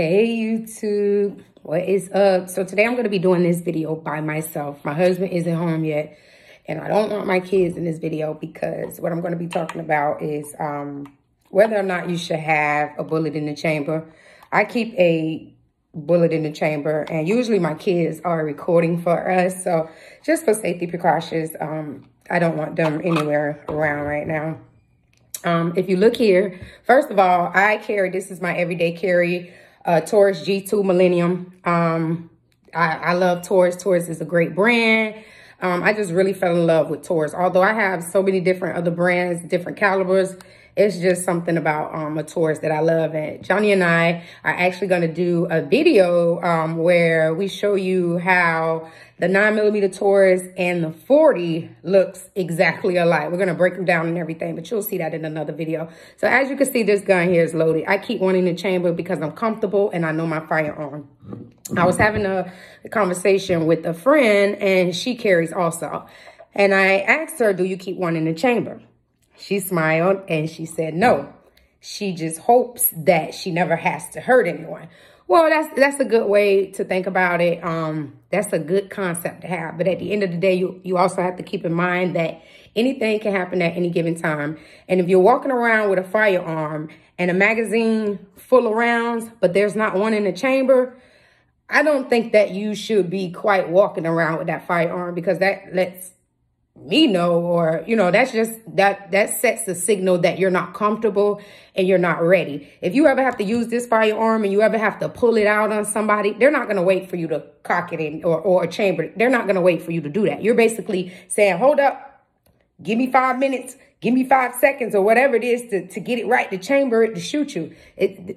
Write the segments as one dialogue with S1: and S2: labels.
S1: Hey YouTube, what is up? So today I'm going to be doing this video by myself. My husband isn't home yet, and I don't want my kids in this video because what I'm going to be talking about is whether or not you should have a bullet in the chamber. I keep a bullet in the chamber, and usually my kids are recording for us, so just for safety precautions, I don't want them anywhere around right now. If you look here, first of all, this is my everyday carry, Taurus G2 Millennium. I love Taurus. Taurus is a great brand. I just really fell in love with Taurus. Although I have so many different other brands, different calibers, it's just something about a Taurus that I love. And Johnny and I are actually going to do a video where we show you how the 9mm Taurus and the 40 looks exactly alike. We're going to break them down and everything, but you'll see that in another video. So as you can see, this gun here is loaded. I keep one in the chamber because I'm comfortable and I know my firearm. I was having a conversation with a friend, and she carries also. And I asked her, do you keep one in the chamber? She smiled and she said no. She just hopes that she never has to hurt anyone. Well, that's a good way to think about it. That's a good concept to have. But at the end of the day, you also have to keep in mind that anything can happen at any given time. And if you're walking around with a firearm and a magazine full of rounds, but there's not one in the chamber, I don't think that you should be quite walking around with that firearm, because that lets me know, or that's just that sets the signal that you're not comfortable and you're not ready. If you ever have to use this firearm and you ever have to pull it out on somebody, they're not going to wait for you to cock it in or chamber it. They're not going to wait for you to do that. You're basically saying, hold up, give me 5 minutes, give me 5 seconds, or whatever it is to get it right, to chamber it, to shoot you.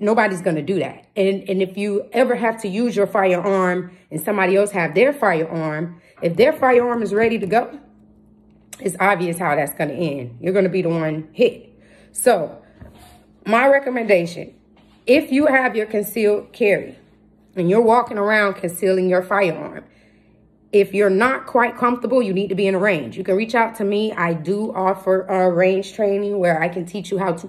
S1: Nobody's going to do that. And if you ever have to use your firearm and somebody else have their firearm, if their firearm is ready to go, it's obvious how that's going to end. You're going to be the one hit. So my recommendation, if you have your concealed carry and you're walking around concealing your firearm, if you're not quite comfortable, you need to be in a range. You can reach out to me. I do offer a range training where I can teach you how to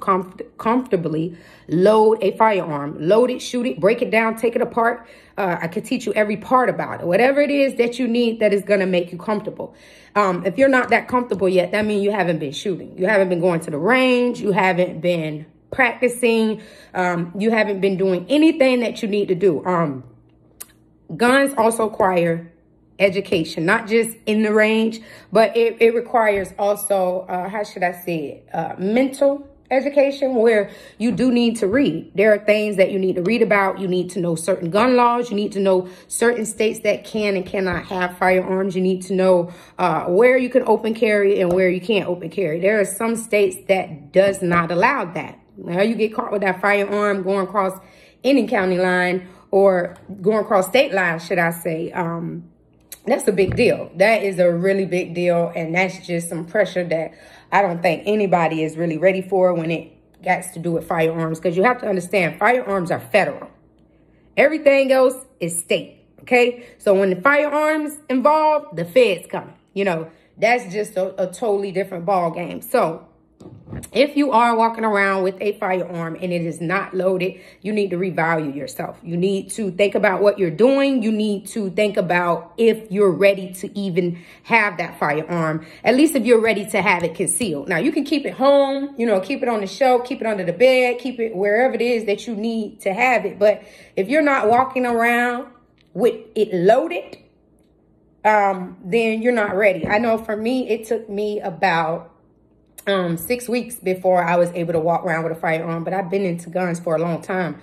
S1: comfortably load a firearm. Load it, shoot it, break it down, take it apart. I can teach you every part about it. Whatever it is that you need that is going to make you comfortable. If you're not that comfortable yet, that means you haven't been shooting. You haven't been going to the range. You haven't been practicing. You haven't been doing anything that you need to do. Guns also require education, not just in the range, but it requires also, how should I say it, mental education, where you do need to read. There are things that you need to read about. You need to know certain gun laws. You need to know certain states that can and cannot have firearms. You need to know where you can open carry and where you can't open carry. There are some states that does not allow that. Now you get caught with that firearm going across any county line, or going across state lines, should I say, that's a big deal. That is a really big deal. And that's just some pressure that I don't think anybody is really ready for when it gets to do with firearms. Because you have to understand, firearms are federal. Everything else is state. Okay. So when the firearms involved, the feds come. That's just a totally different ball game. So if you are walking around with a firearm and it is not loaded, you need to revalue yourself. You need to think about what you're doing. You need to think about if you're ready to even have that firearm, at least if you're ready to have it concealed. Now, you can keep it home, keep it on the shelf, keep it under the bed, keep it wherever it is that you need to have it. But if you're not walking around with it loaded, then you're not ready. I know for me, it took me about 6 weeks before I was able to walk around with a firearm, but I've been into guns for a long time.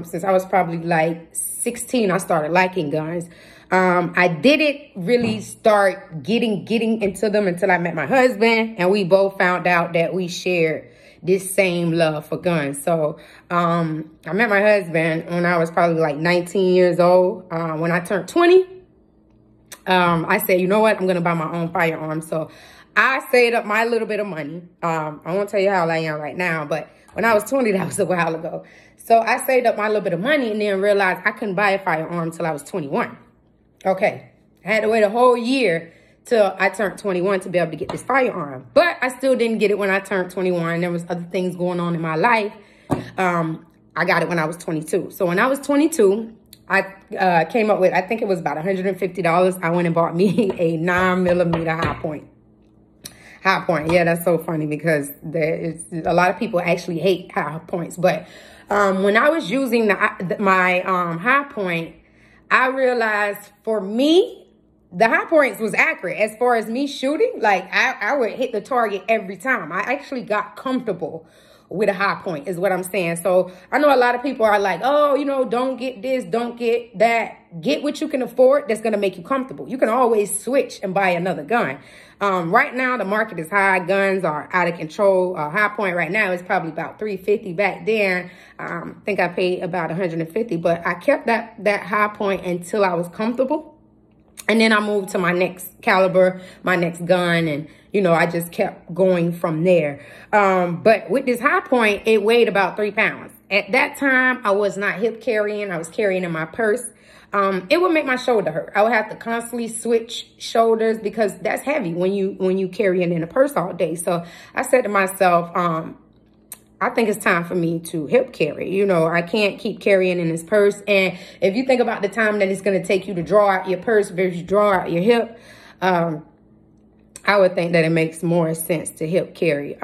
S1: Since I was probably like 16, I started liking guns. I didn't really start getting into them until I met my husband, and we both found out that we shared this same love for guns. So I met my husband when I was probably like 19 years old. When I turned 20, I said, you know what? I'm going to buy my own firearm. So I saved up my little bit of money. I won't tell you how old I am right now, but when I was 20, that was a while ago. So I saved up my little bit of money and then realized I couldn't buy a firearm until I was 21. Okay. I had to wait a whole year till I turned 21 to be able to get this firearm. But I still didn't get it when I turned 21. There was other things going on in my life. I got it when I was 22. So when I was 22, I came up with, I think it was about $150. I went and bought me a 9mm high point. High point. Yeah, that's so funny because there is a lot of people actually hate high points. But when I was using my high point, I realized for me, the high points was accurate as far as me shooting. Like I would hit the target every time. I actually got comfortable with a high point is what I'm saying. So I know a lot of people are like, oh, you know, don't get this, don't get that. Get what you can afford that's going to make you comfortable. You can always switch and buy another gun. Right now, the market is high. Guns are out of control. High point right now is probably about $350. Back then, I think I paid about $150. But I kept that high point until I was comfortable. And then I moved to my next caliber, my next gun, and, you know, I just kept going from there. But with this high point, it weighed about 3 pounds. At that time, I was not hip carrying. I was carrying in my purse. It would make my shoulder hurt. I would have to constantly switch shoulders because that's heavy when you carrying in a purse all day. So I said to myself, I think it's time for me to hip carry. You know, I can't keep carrying in this purse. And if you think about the time that it's going to take you to draw out your purse versus draw out your hip, I would think that it makes more sense to hip carry.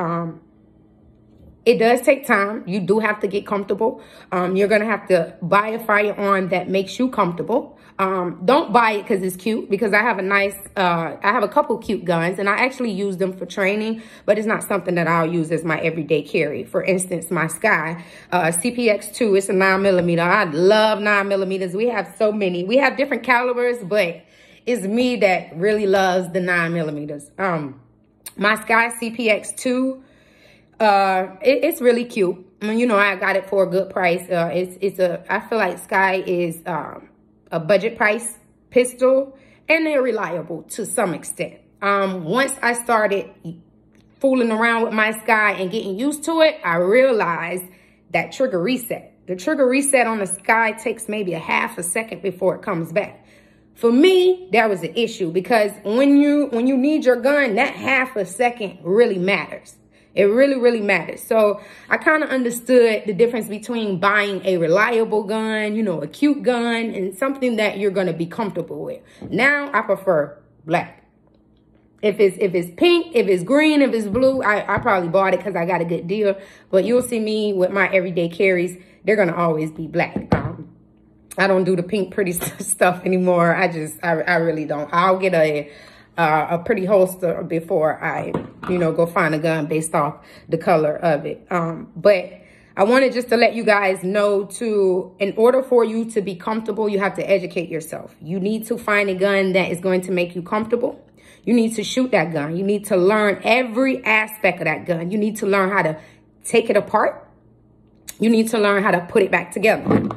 S1: It does take time. You do have to get comfortable. You're going to have to buy a firearm that makes you comfortable. Don't buy it because it's cute, because I have I have a couple cute guns and I actually use them for training, but it's not something that I'll use as my everyday carry. For instance, my Sky CPX2, it's a 9mm. I love 9mm. We have so many. We have different calibers, but it's me that really loves the 9mm. My Sky CPX2, it's really cute. I mean, you know, I got it for a good price. I feel like Sky is a budget price pistol, and they're reliable to some extent. Once I started fooling around with my Sky and getting used to it, I realized that trigger reset. The trigger reset on the Sky takes maybe a half a second before it comes back. For me, that was an issue because when you need your gun, that half a second really matters. It really, really matters. So I kind of understood the difference between buying a reliable gun, you know, a cute gun, and something that you're going to be comfortable with. Now I prefer black. If it's pink, if it's green, if it's blue, I probably bought it because I got a good deal. But you'll see me with my everyday carries, they're going to always be black. I don't do the pink pretty stuff anymore. I really don't. I'll get a pretty holster before I, you know, go find a gun based off the color of it. But I wanted just to let you guys know in order for you to be comfortable, you have to educate yourself. You need to find a gun that is going to make you comfortable. You need to shoot that gun. You need to learn every aspect of that gun. You need to learn how to take it apart. You need to learn how to put it back together.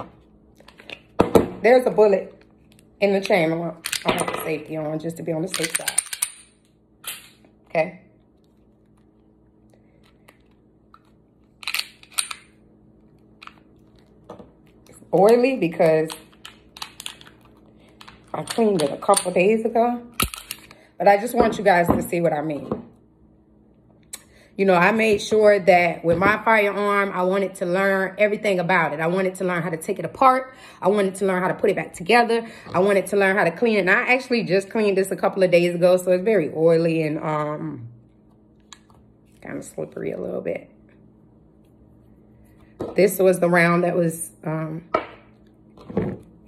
S1: There's a bullet in the chamber. I'll have the safety on just to be on the safe side. Okay. It's oily because I cleaned it a couple days ago. But I just want you guys to see what I mean. You know, I made sure that with my firearm, I wanted to learn everything about it. I wanted to learn how to take it apart. I wanted to learn how to put it back together. I wanted to learn how to clean it. And I actually just cleaned this a couple of days ago, so it's very oily and kind of slippery a little bit. This was the round that was in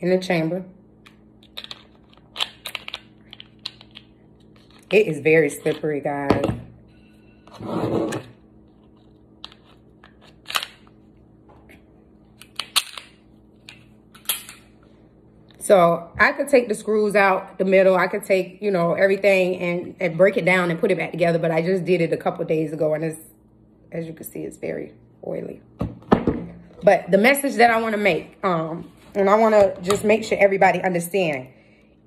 S1: the chamber. It is very slippery, guys. So I could take the screws out the middle. I could take, you know, everything and break it down and put it back together. But I just did it a couple of days ago. And it's, as you can see, it's very oily. But the message that I want to make, and I want to just make sure everybody understand.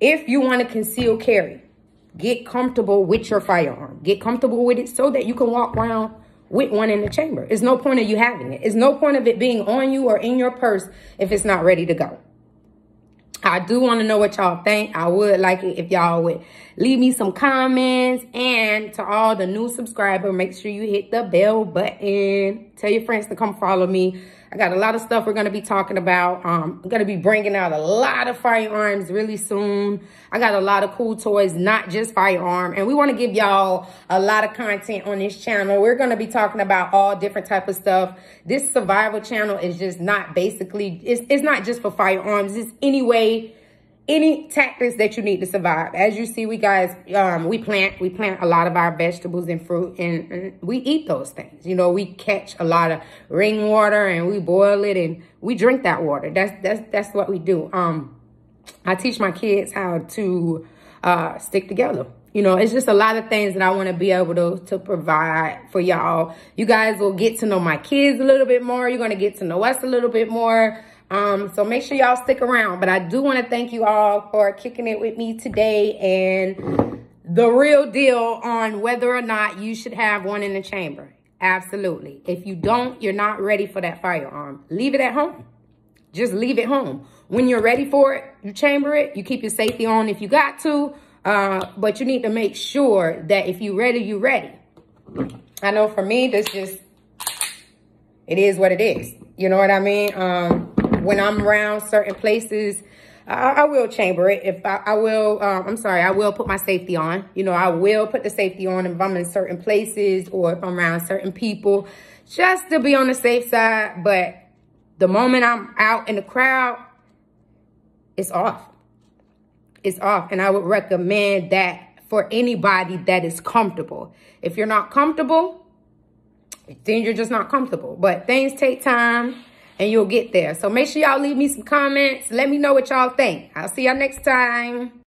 S1: If you want to conceal carry, get comfortable with your firearm. Get comfortable with it so that you can walk around with one in the chamber. There's no point of you having it. There's no point of it being on you or in your purse if it's not ready to go. I do want to know what y'all think. I would like it if y'all would leave me some comments. And to all the new subscribers, make sure you hit the bell button. Tell your friends to come follow me. I got a lot of stuff we're going to be talking about. I'm going to be bringing out a lot of firearms really soon. I got a lot of cool toys, not just firearm. And we want to give y'all a lot of content on this channel. We're going to be talking about all different type of stuff. This survival channel is just not basically, it's not just for firearms. It's any tactics that you need to survive. As you see, we plant a lot of our vegetables and fruit, and we eat those things. You know, we catch a lot of rainwater and we boil it and we drink that water. That's what we do. I teach my kids how to stick together. You know, it's just a lot of things that I want to be able to provide for y'all. You guys will get to know my kids a little bit more. You're going to get to know us a little bit more. So make sure y'all stick around. But I do want to thank you all for kicking it with me today, and the real deal on whether or not you should have one in the chamber. Absolutely. If you don't, you're not ready for that firearm. Leave it at home. Just leave it home. When you're ready for it, you chamber it. You keep your safety on if you got to. But you need to make sure that if you're ready, you're ready. I know for me, it is what it is. You know what I mean? When I'm around certain places, I will chamber it. If I will put my safety on. You know, I will put the safety on if I'm in certain places or if I'm around certain people, just to be on the safe side. But the moment I'm out in the crowd, it's off. It's off. And I would recommend that for anybody that is comfortable. If you're not comfortable, then you're just not comfortable. But things take time. And you'll get there. So make sure y'all leave me some comments. Let me know what y'all think. I'll see y'all next time.